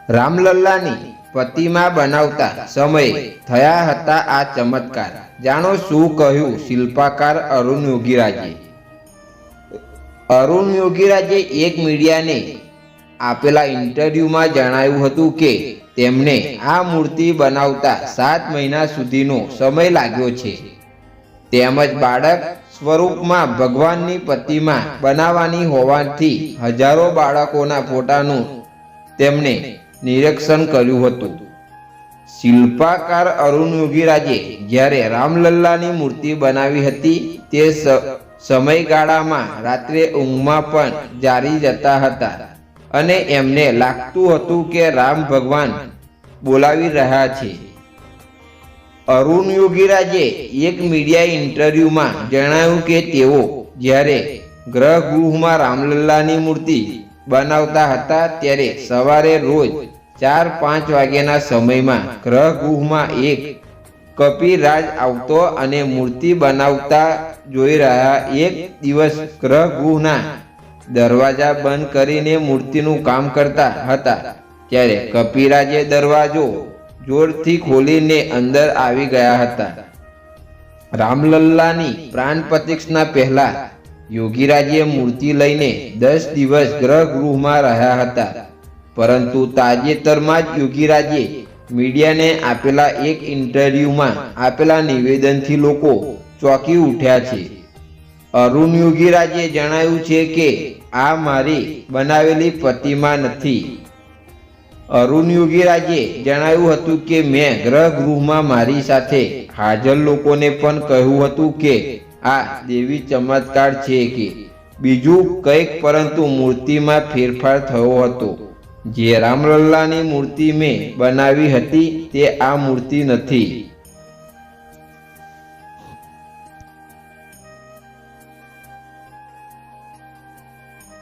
રામલલ્લાની પ્રતિમા બનાવતા સમયે થયા હતા આ ચમત્કાર। જાણો શું કહ્યું શિલ્પકાર અરુણ યોગીરાજે। અરુણ યોગીરાજે એક મીડિયાને આપેલા ઇન્ટરવ્યુમાં જણાવ્યું હતું કે તેમને આ મૂર્તિ બનાવતા 7 મહિના સુધીનો સમય લાગ્યો છે, તેમજ બાળક સ્વરૂપમાં ભગવાનની પ્રતિમા બનાવવાની હોવાથી હજારો બાળકોના ફોટાનું તેમણે નિરીક્ષણ કર્યું હતું। શિલ્પકાર અરુણ યોગીરાજે જ્યારે રામલલ્લાની મૂર્તિ બનાવી હતી તે સમયગાળામાં રાત્રે ઊંઘમાં પણ જારી જતા હતા અને એમને લાગતું હતું કે રામ ભગવાન બોલાવી રહ્યા છે। અરુણ યોગીરાજે એક મીડિયા ઇન્ટરવ્યુમાં જણાવ્યું કે તેઓ જ્યારે ગૃહમાં રામલલ્લાની મૂર્તિ બનાવતા હતા ત્યારે સવારે રોજ 4-5 વાગ્યાના સમયમાં ગૃહમાં એક કપિરાજ આવતો અને મૂર્તિ બનાવતા જોઈ રહ્યા। એક દિવસ ગૃહના દરવાજા બંધ કરીને મૂર્તિનું કામ કરતા હતા ત્યારે કપિરાજે દરવાજો જોરથી ખોલીને અંદર આવી ગયા હતા। રામલલ્લાની પ્રાણ પ્રતિષ્ઠા પહેલા યોગીરાજે મૂર્તિ લઈને 10 દિવસ ગૃહમાં રહ્યા હતા, પરંતુ તાજેતરમાં જ યોગીરાજે મીડિયાને આપેલા એક ઇન્ટરવ્યુમાં આપેલા નિવેદનથી લોકો ચોંકી ઉઠ્યા છે। અરુણ યોગીરાજે જણાવ્યું છે કે આ મારી બનાવેલી પ્રતિમા નથી। અરુણ યોગીરાજે જણાવ્યું હતું કે મેં ગૃહમાં મારી સાથે હાજર લોકોને પણ કહ્યું હતું કે આ દેવી ચમત્કાર છે કે બીજું કંઈક, પરંતુ મૂર્તિમાં ફેરફાર થયો હતો। જે રામલલ્લાની મૂર્તિ મેં બનાવી હતી તે આ મૂર્તિ નથી।